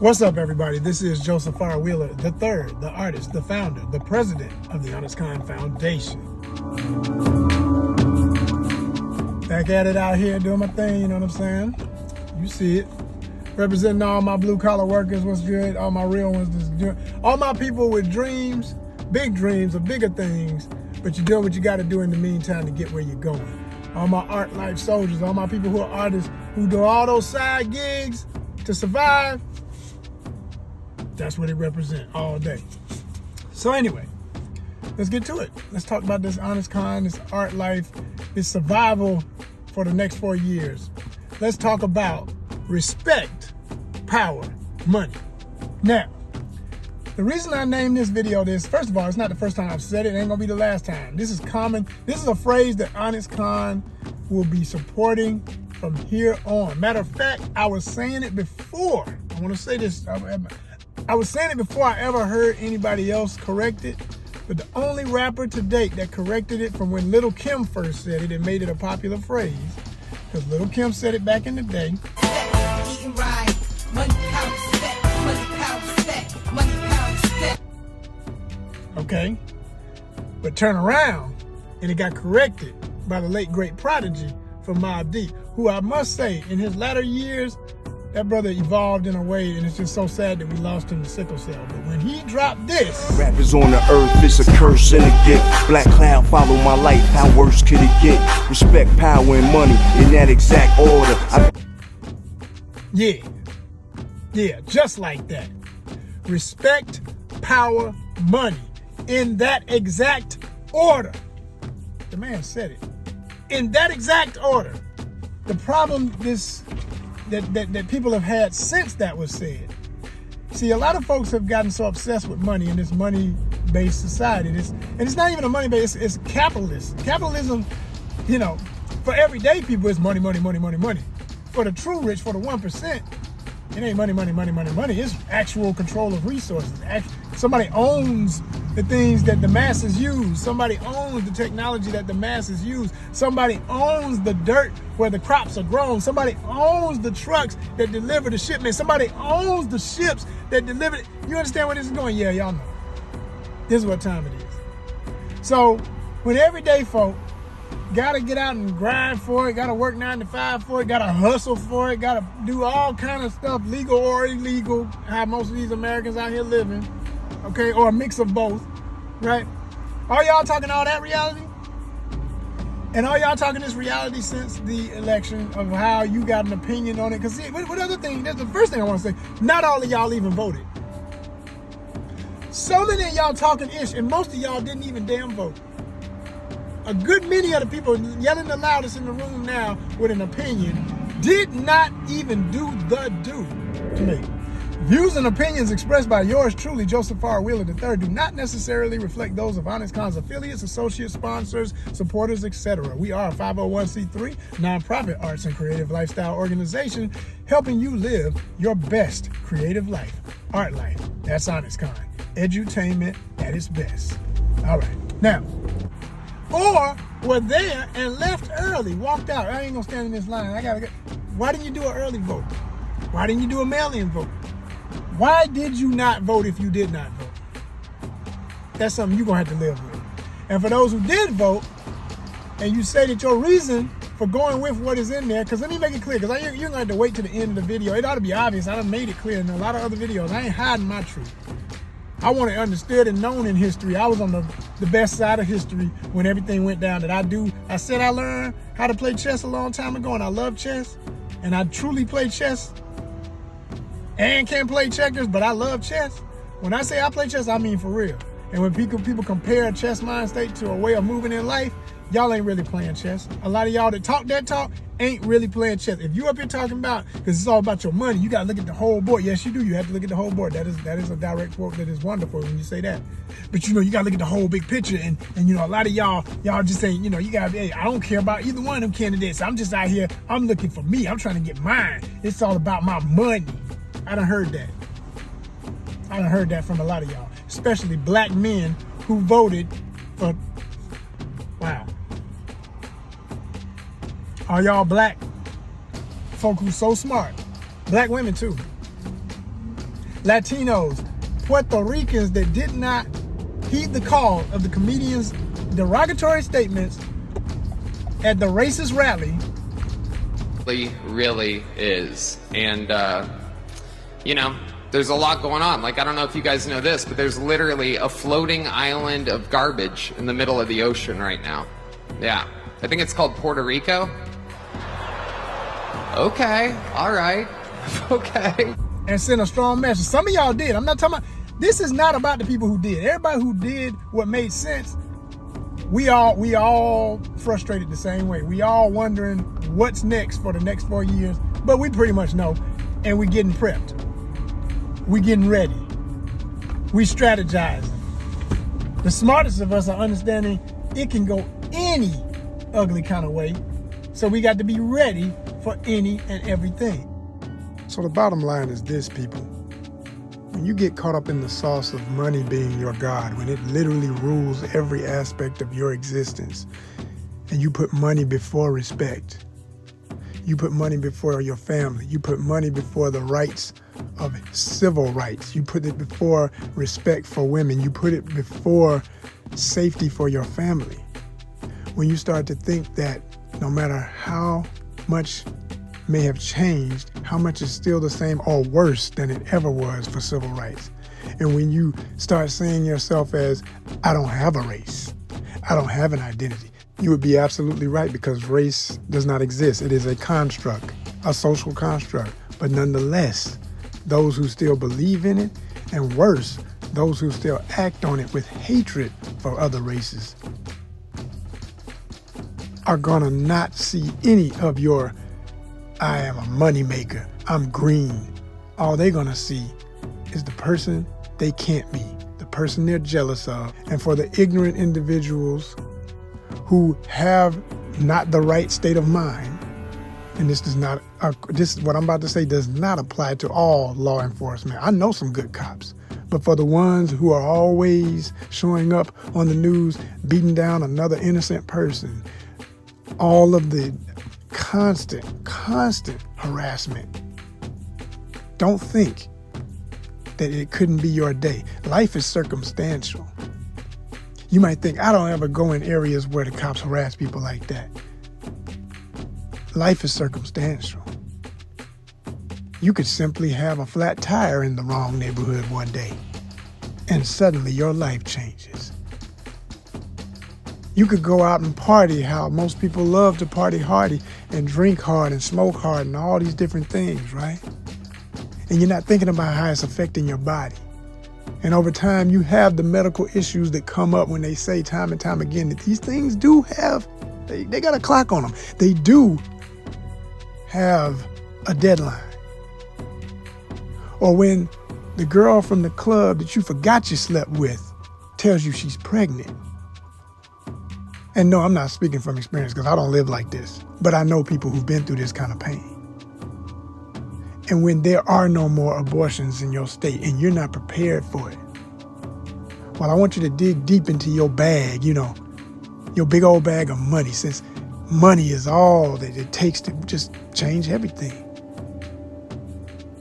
What's up, everybody? This is Joseph R. Wheeler III, the artist, the founder, the president of the ONYXCON Foundation. Back at it out here doing my thing, you know what I'm saying? You see it. Representing all my blue-collar workers, what's good? All my real ones, that's good. All my people with dreams of bigger things, but you're doing what you got to do in the meantime to get where you're going. All my art life soldiers, all my people who are artists, who do all those side gigs to survive. That's what it represents all day. So anyway, let's get to it. Let's talk about this ONYXCON, this art life, this survival for the next 4 years. Let's talk about respect, power, money. Now, the reason I named this video this, first of all, it's not the first time I've said it. It ain't gonna be the last time. This is common. This is a phrase that ONYXCON will be supporting from here on. Matter of fact, I was saying it before. I wanna say this. I was saying it before I ever heard anybody else correct it, but the only rapper to date that corrected it from when Lil' Kim first said it and made it a popular phrase, because Lil' Kim said it back in the day. Eating right, money, power, respect, money, power, respect, money, power, respect. Okay, but turn around and it got corrected by the late great Prodigy from Mobb Deep, who I must say in his latter years, that brother evolved in a way, and it's just so sad that we lost him to sickle cell. But when he dropped this... Rappers on the earth, it's a curse and a gift. Black cloud, follow my light, how worse could it get? Respect, power, and money in that exact order. Yeah, just like that. Respect, power, money in that exact order. The man said it. In that exact order. The problem that people have had since that was said. See, a lot of folks have gotten so obsessed with money in this money-based society. And it's not even a money-based, it's capitalist. Capitalism, you know, for everyday people, it's money, money, money, money, money. For the true rich, for the 1%, it ain't money, money, money, money, money. It's actual control of resources. Somebody owns the things that the masses use. Somebody owns the technology that the masses use. Somebody owns the dirt where the crops are grown. Somebody owns the trucks that deliver the shipments. Somebody owns the ships that deliver it. You understand where this is going? Yeah, y'all know. This is what time it is. So when everyday folk gotta get out and grind for it, gotta work 9 to 5 for it, gotta hustle for it, gotta do all kind of stuff, legal or illegal, how most of these Americans out here living, okay, or a mix of both, right? All y'all talking all that reality? And all y'all talking this reality since the election of how you got an opinion on it? Because see, what other thing, that's the first thing I want to say, not all of y'all even voted. So many of y'all talking ish, and most of y'all didn't even damn vote. A good many of the people yelling the loudest in the room now with an opinion did not even do the do to me. Views and opinions expressed by yours truly, Joseph R. Wheeler III, do not necessarily reflect those of ONYXCON's affiliates, associates, sponsors, supporters, etc. We are a 501c3 nonprofit arts and creative lifestyle organization helping you live your best creative life, art life. That's ONYXCON. Edutainment at its best. All right. Now, or were there and left early, walked out. I ain't gonna stand in this line. I gotta get. Why didn't you do an early vote? Why didn't you do a mail-in vote? Why did you not vote if you did not vote? That's something you're gonna have to live with. And for those who did vote, and you say that your reason for going with what is in there, because let me make it clear, because you're gonna have to wait to the end of the video. It ought to be obvious. I done made it clear in a lot of other videos. I ain't hiding my truth. I want it understood and known in history. I was on the best side of history when everything went down. I said I learned how to play chess a long time ago, and I love chess, and I truly play chess and can play checkers, but I love chess. When I say I play chess, I mean for real. And when people compare a chess mind state to a way of moving in life, y'all ain't really playing chess. A lot of y'all that talk that talk ain't really playing chess. If you up here talking about, because it's all about your money, you got to look at the whole board. Yes, you do. You have to look at the whole board. That is a direct quote that is wonderful when you say that. But you know, you got to look at the whole big picture. And you know, a lot of y'all just ain't, you know, you got to, hey, I don't care about either one of them candidates. I'm just out here. I'm looking for me. I'm trying to get mine. It's all about my money. I done heard that. I done heard that from a lot of y'all, especially black men who voted for, wow. All y'all black folk who's so smart, black women too, Latinos, Puerto Ricans that did not heed the call of the comedian's derogatory statements at the racist rally. Really is. And, you know, there's a lot going on. Like, I don't know if you guys know this, but there's literally a floating island of garbage in the middle of the ocean right now. Yeah. I think it's called Puerto Rico. Okay. All right. Okay. And send a strong message. Some of y'all did. I'm not talking about, this is not about the people who did. Everybody who did what made sense, we all frustrated the same way. We all wondering what's next for the next 4 years, but we pretty much know, and we getting prepped. We getting ready. We strategizing. The smartest of us are understanding it can go any ugly kind of way, so we got to be ready for any and everything. So the bottom line is this, people. When you get caught up in the sauce of money being your God, when it literally rules every aspect of your existence, and you put money before respect, you put money before your family, you put money before the rights of civil rights, you put it before respect for women, you put it before safety for your family. When you start to think that no matter how much may have changed, how much is still the same or worse than it ever was for civil rights. And when you start seeing yourself as, I don't have a race, I don't have an identity, you would be absolutely right, because race does not exist. It is a construct, a social construct. But nonetheless, those who still believe in it, and worse, those who still act on it with hatred for other races, are gonna not see any of your, I am a moneymaker, I'm green. All they're gonna see is the person they can't be, the person they're jealous of. And for the ignorant individuals who have not the right state of mind, and this is what I'm about to say does not apply to all law enforcement. I know some good cops, but for the ones who are always showing up on the news, beating down another innocent person, all of the constant harassment, don't think that it couldn't be your day. Life is circumstantial. You might think, I don't ever go in areas where the cops harass people like that. Life is circumstantial. You could simply have a flat tire in the wrong neighborhood one day, and suddenly your life changes. You could go out and party how most people love to party hardy and drink hard and smoke hard and all these different things, right? And you're not thinking about how it's affecting your body. And over time, you have the medical issues that come up when they say time and time again that these things do have, they got a clock on them. They do have a deadline. Or when the girl from the club that you forgot you slept with tells you she's pregnant. And no, I'm not speaking from experience because I don't live like this, but I know people who've been through this kind of pain. And when there are no more abortions in your state and you're not prepared for it, well, I want you to dig deep into your bag, your big old bag of money, since money is all that it takes to just change everything.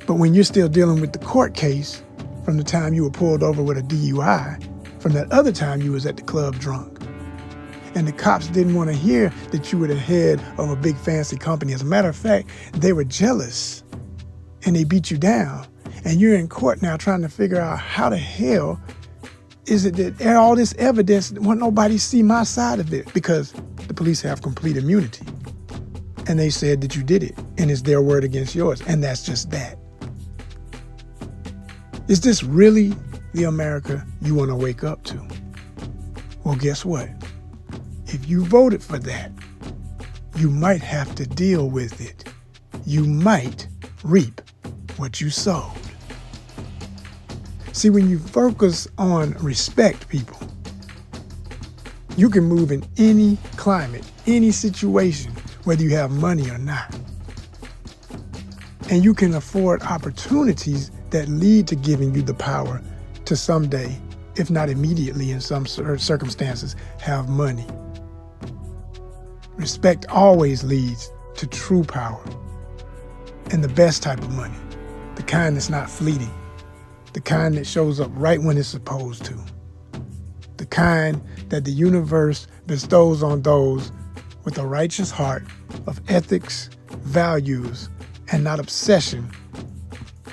But when you're still dealing with the court case from the time you were pulled over with a DUI, from that other time you was at the club drunk, and the cops didn't want to hear that you were the head of a big fancy company. As a matter of fact, they were jealous and they beat you down. And you're in court now trying to figure out how the hell is it that all this evidence, won't nobody see my side of it, because the police have complete immunity. And they said that you did it, and it's their word against yours, and that's just that. Is this really the America you want to wake up to? Well, guess what? If you voted for that, you might have to deal with it. You might reap what you sowed. See, when you focus on respect, people, you can move in any climate, any situation, whether you have money or not. And you can afford opportunities that lead to giving you the power to someday, if not immediately in some circumstances, have money. Respect always leads to true power and the best type of money, the kind that's not fleeting, The kind that shows up right when it's supposed to. The kind that the universe bestows on those with a righteous heart of ethics, values, and not obsession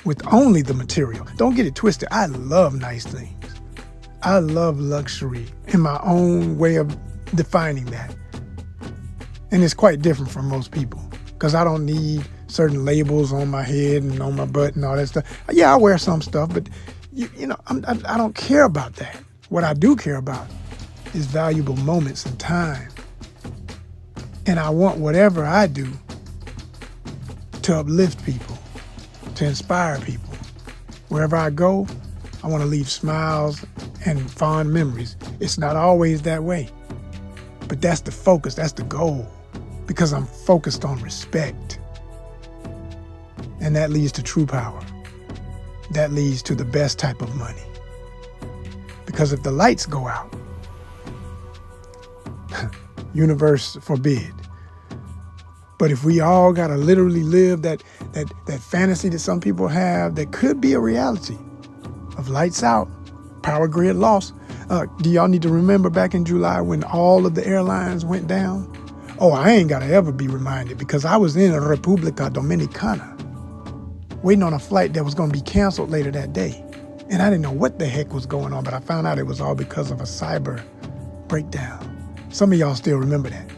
with only the material. Don't get it twisted. I love nice things. I love luxury in my own way of defining that. And it's quite different from most people because I don't need certain labels on my head and on my butt and all that stuff. Yeah, I wear some stuff, but I don't care about that. What I do care about is valuable moments and time. And I want whatever I do to uplift people, to inspire people. Wherever I go, I want to leave smiles and fond memories. It's not always that way, but that's the focus, that's the goal, because I'm focused on respect. And that leads to true power. That leads to the best type of money. Because if the lights go out, universe forbid, but if we all gotta literally live that fantasy that some people have that could be a reality of lights out, power grid lost. Do y'all need to remember back in July when all of the airlines went down? Oh, I ain't gotta ever be reminded because I was in República Dominicana waiting on a flight that was gonna be canceled later that day. And I didn't know what the heck was going on, but I found out it was all because of a cyber breakdown. Some of y'all still remember that.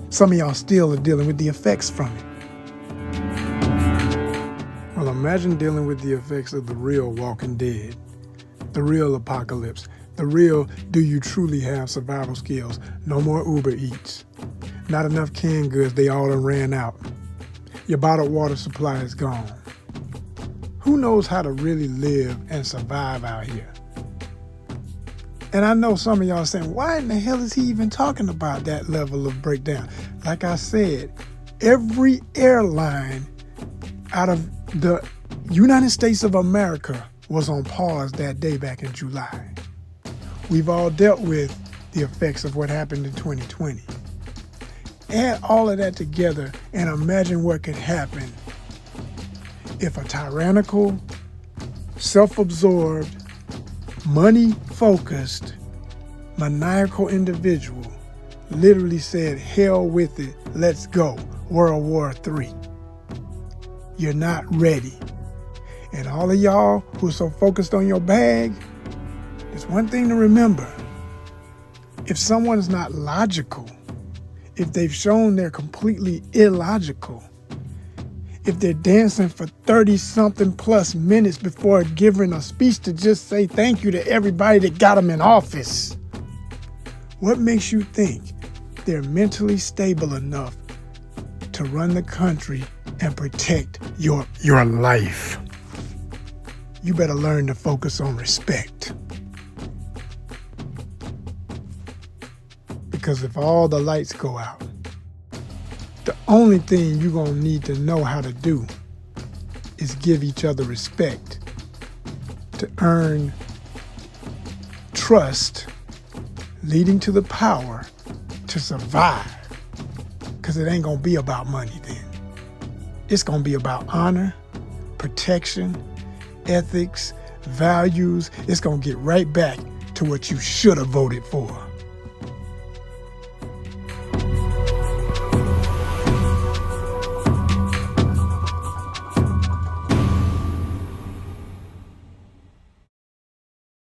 Some of y'all still are dealing with the effects from it. Well, imagine dealing with the effects of the real Walking Dead, the real apocalypse, the real do you truly have survival skills? No more Uber Eats. Not enough canned goods, they all done ran out. Your bottled water supply is gone. Who knows how to really live and survive out here? And I know some of y'all saying, why in the hell is he even talking about that level of breakdown? Like I said, every airline out of the United States of America was on pause that day back in July. We've all dealt with the effects of what happened in 2020. Add all of that together and imagine what could happen if a tyrannical, self-absorbed, money-focused, maniacal individual literally said, hell with it, let's go, World War III. You're not ready. And all of y'all who are so focused on your bag, there's one thing to remember. If someone's not logical, if they've shown they're completely illogical, if they're dancing for 30-something plus minutes before giving a speech to just say thank you to everybody that got them in office, what makes you think they're mentally stable enough to run the country and protect your life? You better learn to focus on respect. Because if all the lights go out, the only thing you're going to need to know how to do is give each other respect to earn trust, leading to the power to survive. Because it ain't going to be about money then. It's going to be about honor, protection, ethics, values. It's going to get right back to what you should have voted for.